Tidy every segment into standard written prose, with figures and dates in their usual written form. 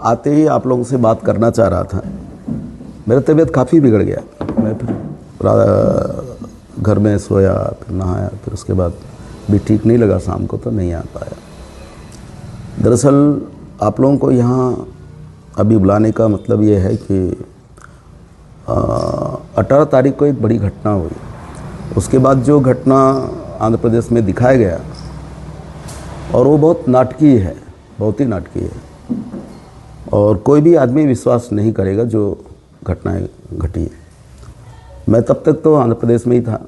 आते ही आप लोगों से बात करना चाह रहा था। मेरा तबीयत काफ़ी बिगड़ गया। मैं फिर घर में सोया, फिर नहाया, फिर उसके बाद भी ठीक नहीं लगा, शाम को तो नहीं आ पाया। दरअसल आप लोगों को यहाँ अभी बुलाने का मतलब ये है कि 18 तारीख को एक बड़ी घटना हुई। उसके बाद जो घटना आंध्र प्रदेश में दिखाया गया, और वो बहुत नाटकीय है, बहुत ही नाटकीय है, और कोई भी आदमी विश्वास नहीं करेगा जो घटनाएं घटी है। मैं तब तक तो आंध्र प्रदेश में ही था,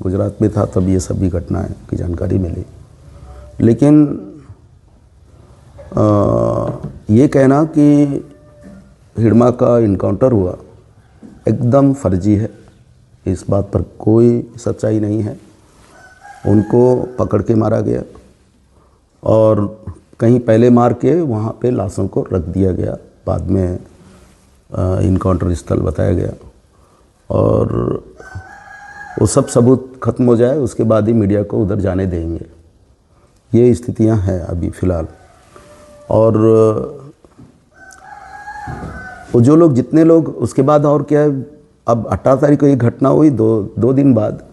गुजरात में था, तब ये सभी घटनाएं की जानकारी मिली। लेकिन ये कहना कि हिडमा का इनकाउंटर हुआ एकदम फर्जी है, इस बात पर कोई सच्चाई नहीं है। उनको पकड़ के मारा गया और कहीं पहले मार के वहाँ पे लाशों को रख दिया गया, बाद में इनकाउंटर स्थल बताया गया, और वो सब सबूत खत्म हो जाए उसके बाद ही मीडिया को उधर जाने देंगे। ये स्थितियाँ हैं अभी फ़िलहाल। और वो जो लोग, जितने लोग, उसके बाद और क्या है, अब 18 तारीख को ये घटना हुई, दो दिन बाद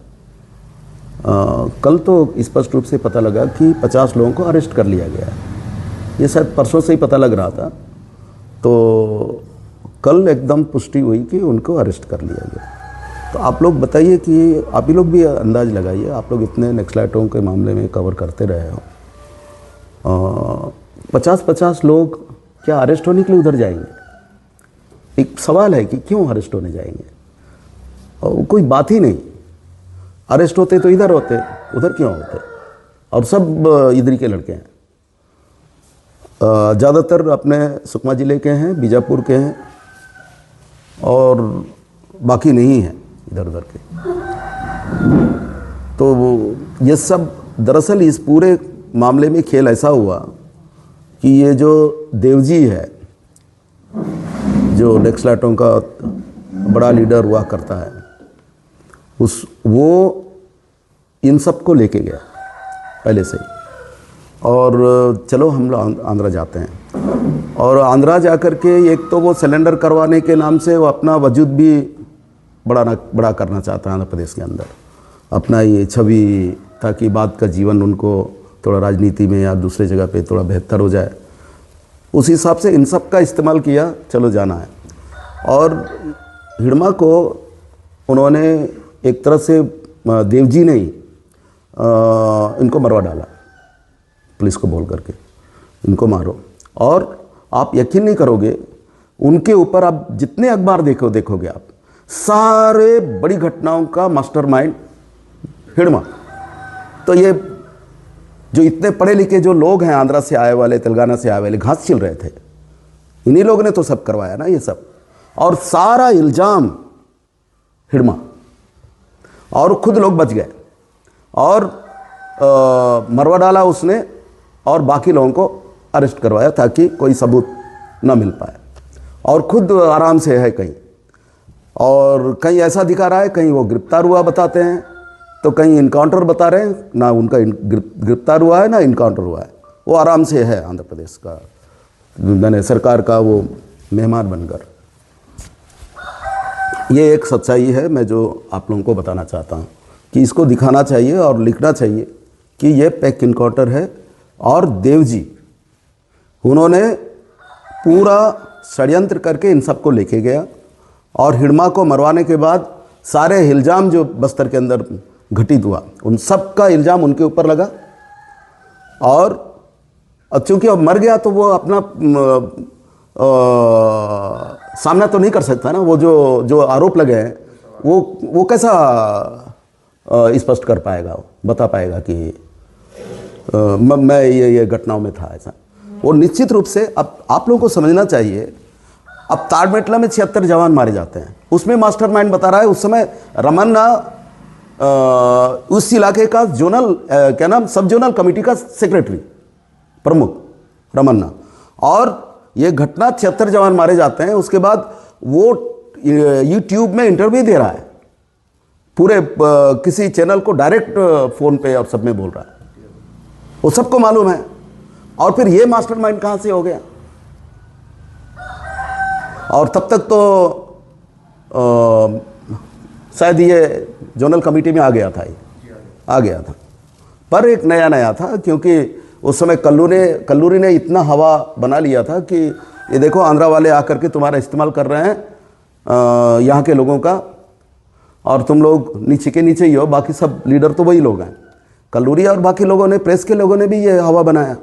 कल तो स्पष्ट रूप से पता लगा कि 50 लोगों को अरेस्ट कर लिया गया है। ये शायद परसों से ही पता लग रहा था, तो कल एकदम पुष्टि हुई कि उनको अरेस्ट कर लिया गया। तो आप लोग बताइए कि आप ही लोग भी अंदाज़ लगाइए, आप लोग इतने नक्सलाइटों के मामले में कवर करते रहे हो, 50-50 लोग क्या अरेस्ट होने के लिए उधर जाएंगे? एक सवाल है कि क्यों अरेस्ट होने जाएंगे? और कोई बात ही नहीं। अरेस्ट होते तो इधर होते, उधर क्यों होते? और सब इधर के लड़के हैं, ज़्यादातर अपने सुकमा ज़िले के हैं, बीजापुर के हैं, और बाकी नहीं हैं इधर उधर के। तो ये सब दरअसल इस पूरे मामले में खेल ऐसा हुआ कि ये जो देवजी है, जो नक्सलाइटों का बड़ा लीडर हुआ करता है, वो इन सब को लेके गया पहले से ही। और चलो हम लोग आंध्रा जाते हैं, और आंध्रा जाकर के एक तो वो सिलेंडर करवाने के नाम से वो अपना वजूद भी बड़ा करना चाहता है आंध्र प्रदेश के अंदर, अपना ये छवि, ताकि बाद का जीवन उनको थोड़ा राजनीति में या दूसरे जगह पे थोड़ा बेहतर हो जाए। उस हिसाब से इन सब का इस्तेमाल किया, चलो जाना है। और हिडमा को उन्होंने एक तरह से देवजी ने ही इनको मरवा डाला, पुलिस को बोल करके इनको मारो। और आप यकीन नहीं करोगे, उनके ऊपर आप जितने अखबार देखोगे आप, सारे बड़ी घटनाओं का मास्टरमाइंड हिडमा। तो ये जो इतने पढ़े लिखे जो लोग हैं, आंध्रा से आए वाले, तेलंगाना से आए वाले, घास छिल रहे थे, इन्हीं लोगों ने तो सब करवाया ना ये सब। और सारा इल्ज़ाम हिडमा, और खुद लोग बच गए, और मरवा डाला उसने, और बाकी लोगों को अरेस्ट करवाया ताकि कोई सबूत न मिल पाए, और खुद आराम से है कहीं। और कहीं ऐसा दिखा रहा है, कहीं वो गिरफ्तार हुआ बताते हैं, तो कहीं इनकाउंटर बता रहे हैं, ना उनका गिरफ्तार हुआ है ना इनकाउंटर हुआ है। वो आराम से है आंध्र प्रदेश का, मैंने सरकार का वो मेहमान बनकर। ये एक सच्चाई है, मैं जो आप लोगों को बताना चाहता हूँ कि इसको दिखाना चाहिए और लिखना चाहिए कि ये पैक इनकाउंटर है। और देवजी, उन्होंने पूरा षड्यंत्र करके इन सबको लेके गया, और हिडमा को मरवाने के बाद सारे इल्ज़ाम जो बस्तर के अंदर घटित हुआ, उन सब का इल्ज़ाम उनके ऊपर लगा। और चूँकि अब मर गया तो वो अपना सामना तो नहीं कर सकता ना, वो जो आरोप लगे हैं वो कैसा स्पष्ट कर पाएगा, बता पाएगा कि मैं ये घटनाओं में था ऐसा। वो निश्चित रूप से, अब आप लोगों को समझना चाहिए, अब ताड़मेटला में 76 जवान मारे जाते हैं, उसमें मास्टरमाइंड बता रहा है उस समय रमन्ना, उस इलाके का जोनल क्या नाम, सब जोनल कमेटी का सेक्रेटरी प्रमुख रमन्ना। और ये घटना 76 जवान मारे जाते हैं, उसके बाद वो यूट्यूब में इंटरव्यू दे रहा है, पूरे किसी चैनल को डायरेक्ट फ़ोन पे और सब में बोल रहा है, वो सबको मालूम है। और फिर ये मास्टरमाइंड कहाँ से हो गया? और तब तक तो शायद ये जोनल कमेटी में आ गया था, पर एक नया था, क्योंकि उस समय कल्लूरी ने इतना हवा बना लिया था कि ये देखो आंध्रा वाले आकर के तुम्हारा इस्तेमाल कर रहे हैं यहाँ के लोगों का, और तुम लोग नीचे के नीचे ही हो, बाकी सब लीडर तो वही लोग हैं। कल्लूरी और बाकी लोगों ने, प्रेस के लोगों ने भी ये हवा बनाया,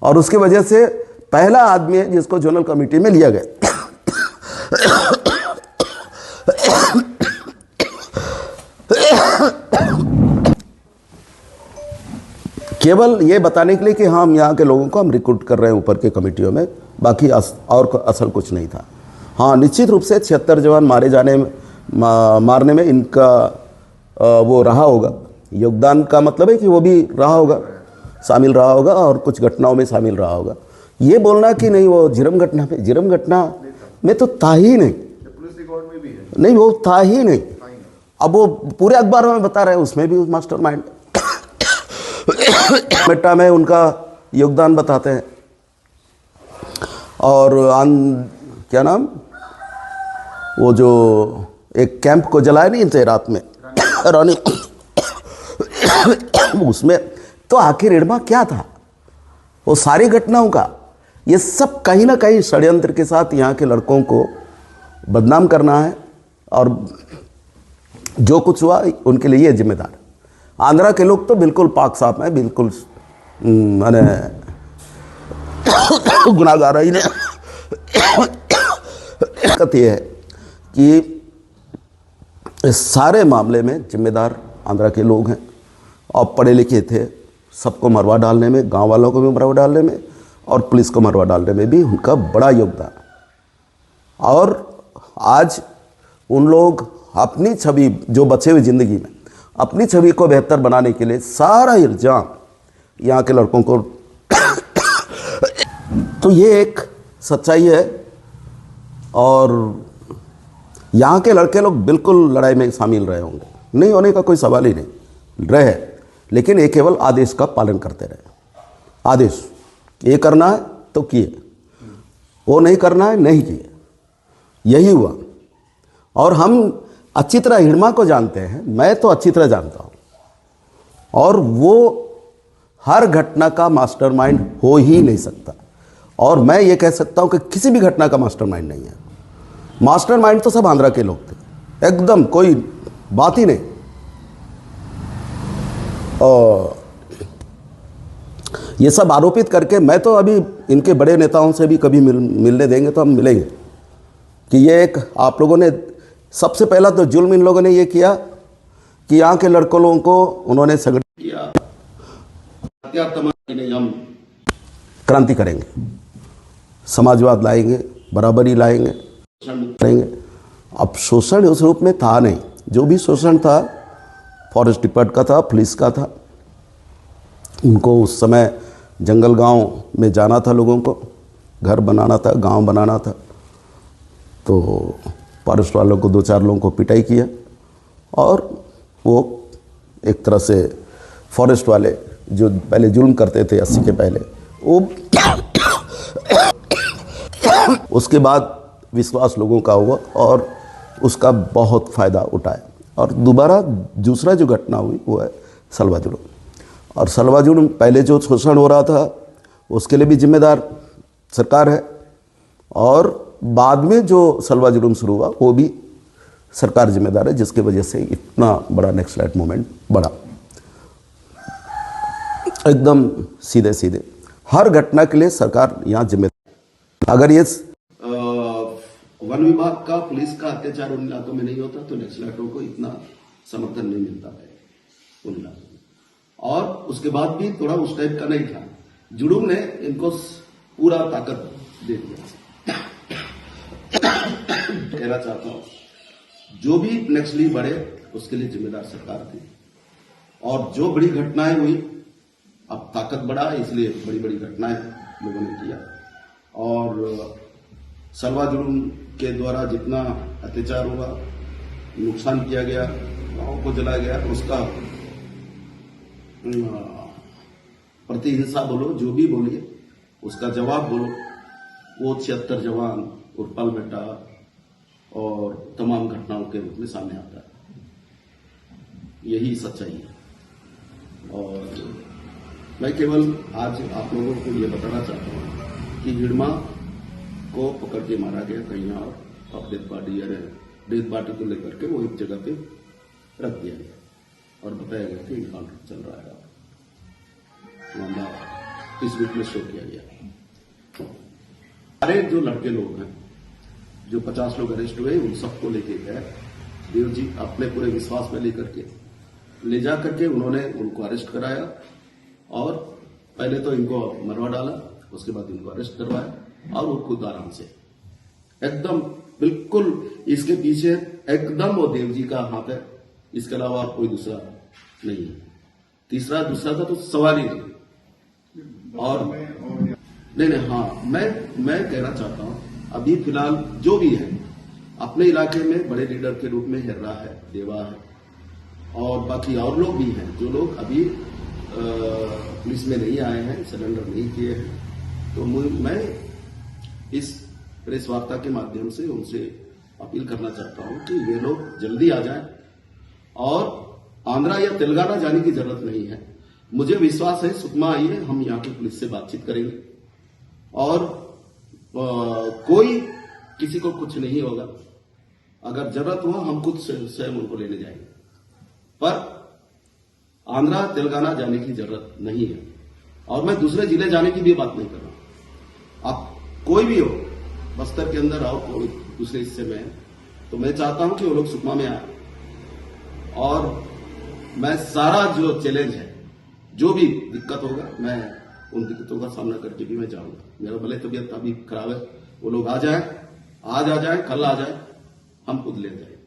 और उसकी वजह से पहला आदमी है जिसको जोनल कमेटी में लिया गया। केवल ये बताने के लिए कि हम यहाँ के लोगों को हम रिक्रूट कर रहे हैं ऊपर के कमेटियों में, बाकी और असल कुछ नहीं था। हाँ, निश्चित रूप से 76 जवान मारने में इनका वो रहा होगा, योगदान का मतलब है कि वो भी रहा होगा, शामिल रहा होगा, और कुछ घटनाओं में शामिल रहा होगा। ये बोलना कि नहीं वो जिरम घटना में तो था ही नहीं, पुलिस रिकॉर्ड में भी है, नहीं वो था ही नहीं। अब वो पूरे अखबारों में बता रहे हैं, उसमें भी मास्टरमाइंड बेटा में उनका योगदान बताते हैं। और क्या नाम, वो जो एक कैंप को जलाया नहीं थे रात में रानी, उसमें तो आखिर एडमा क्या था, वो सारी घटनाओं का ये सब कहीं ना कहीं षड्यंत्र के साथ यहाँ के लड़कों को बदनाम करना है, और जो कुछ हुआ उनके लिए ये जिम्मेदार। आंध्रा के लोग तो बिल्कुल पाक साफ हैं, बिल्कुल मैंने गुनाहगार ही नहीं। दिक्कत ये है कि इस सारे मामले में जिम्मेदार आंध्रा के लोग हैं, और पढ़े लिखे थे, सबको मरवा डालने में, गांव वालों को भी मरवा डालने में, और पुलिस को मरवा डालने में भी उनका बड़ा योगदान। और आज उन लोग अपनी छवि, जो बचे हुए ज़िंदगी में अपनी छवि को बेहतर बनाने के लिए सारा इल्ज़ाम यहाँ के लड़कों को तो ये एक सच्चाई है। और यहाँ के लड़के लोग बिल्कुल लड़ाई में शामिल रहे होंगे, नहीं होने का कोई सवाल ही नहीं रहे, लेकिन ये केवल आदेश का पालन करते रहे। आदेश ये करना है तो किए, वो नहीं करना है नहीं किए, यही हुआ। और हम अच्छी तरह हिड़मा को जानते हैं, मैं तो अच्छी तरह जानता हूँ, और वो हर घटना का मास्टरमाइंड हो ही नहीं सकता। और मैं ये कह सकता हूँ कि किसी भी घटना का मास्टरमाइंड नहीं है। मास्टरमाइंड तो सब आंध्रा के लोग थे, एकदम कोई बात ही नहीं। और ये सब आरोपित करके, मैं तो अभी इनके बड़े नेताओं से भी कभी मिलने देंगे तो हम मिलेंगे कि ये एक आप लोगों ने, सबसे पहला तो जुल्म इन लोगों ने ये किया कि यहाँ के लड़कों लोगों को उन्होंने संगठित किया, नहीं हम क्रांति करेंगे, समाजवाद लाएंगे, बराबरी लाएंगे, करेंगे। अब शोषण उस रूप में था नहीं, जो भी शोषण था फॉरेस्ट डिपार्ट का था, पुलिस का था। उनको उस समय जंगल गांव में जाना था, लोगों को घर बनाना था, गांव बनाना था, तो फॉरेस्ट वालों को 2-4 लोगों को पिटाई किया, और वो एक तरह से फॉरेस्ट वाले जो पहले जुल्म करते थे 80 के पहले, वो उसके बाद विश्वास लोगों का हुआ और उसका बहुत फ़ायदा उठाया। और दोबारा दूसरा जो घटना हुई वो है सलवा जुलूम। और सलवा जुलूम पहले जो शोषण हो रहा था उसके लिए भी जिम्मेदार सरकार है, और बाद में जो सलवा जुलूम शुरू हुआ वो भी सरकार जिम्मेदार है, जिसकी वजह से इतना बड़ा नक्सलाइट मूवमेंट बढ़ा। एकदम सीधे सीधे हर घटना के लिए सरकार यहाँ जिम्मेदार। अगर ये वन विभाग का, पुलिस का अत्याचार उन इलाकों में नहीं होता तो नक्सलाइटों को इतना समर्थन नहीं मिलता है उन इलाकों में। और उसके बाद भी थोड़ा उस टाइप का नहीं था। जुलूम ने इनको पूरा ताकत दे दिया। कहना चाहता हूं, जो भी नक्सली बढ़े उसके लिए जिम्मेदार सरकार थी, और जो बड़ी घटनाएं हुई, अब ताकत बढ़ा इसलिए बड़ी बड़ी घटनाएं लोगों ने किया। और सलवा जुलूम के द्वारा जितना अत्याचार हुआ, नुकसान किया गया, गांवों को जलाया गया, उसका प्रतिहिंसा बोलो, जो भी बोलिए, उसका जवाब बोलो, वो 76 जवान और पल बेटा और तमाम घटनाओं के रूप में सामने आता है। यही सच्चाई है। और मैं केवल आज आप लोगों को ये बताना चाहता हूँ कि हिडमा को पकड़ के मारा गया कहीं और अब डेथ पार्टी को लेकर के वो एक जगह पे रख दिया गया और बताया गया कि इनकाउंटर चल रहा है। मामला इस रूप में शो किया गया। सारे जो लड़के लोग हैं, जो 50 लोग अरेस्ट हुए, उन सबको लेके गए देव जी अपने पूरे विश्वास में लेकर के ले जा करके उन्होंने उनको अरेस्ट कराया और पहले तो इनको मरवा डाला, उसके बाद इनको अरेस्ट करवाया और वो खुद आराम से एकदम बिल्कुल इसके पीछे एकदम वो देव जी का हाथ है, इसके अलावा और कोई दूसरा नहीं है। दूसरा का तो सवाल ही नहीं। और नहीं हाँ, मैं कहना चाहता हूं अभी फिलहाल जो भी है अपने इलाके में बड़े लीडर के रूप में हिर्रा है, देवा है और बाकी और लोग भी हैं जो लोग अभी पुलिस में नहीं आए हैं, सरेंडर नहीं किए हैं। तो मैं इस प्रेस वार्ता के माध्यम से उनसे अपील करना चाहता हूं कि वे लोग जल्दी आ जाएं और आंध्रा या तेलंगाना जाने की जरूरत नहीं है। मुझे विश्वास है सुकमा आइए, हम यहाँ की पुलिस से बातचीत करेंगे और कोई किसी को कुछ नहीं होगा। अगर जरूरत हो हम खुद स्वयं उनको लेने जाएंगे, पर आंध्रा तेलंगाना जाने की जरूरत नहीं है। और मैं दूसरे जिले जाने की भी बात नहीं कर रहा। आप कोई भी हो, बस्तर के अंदर आओ, कोई दूसरे हिस्से में है, तो मैं चाहता हूं कि वो लोग सुकमा में आए और मैं सारा जो चैलेंज है, जो भी दिक्कत होगा, मैं उन दिक्कतों का सामना करके भी मैं जाऊंगा। मेरा भले तबीयत अभी खराब है, वो लोग आ जाए, आज आ जाए, कल आ जाए, हम खुद ले जाए।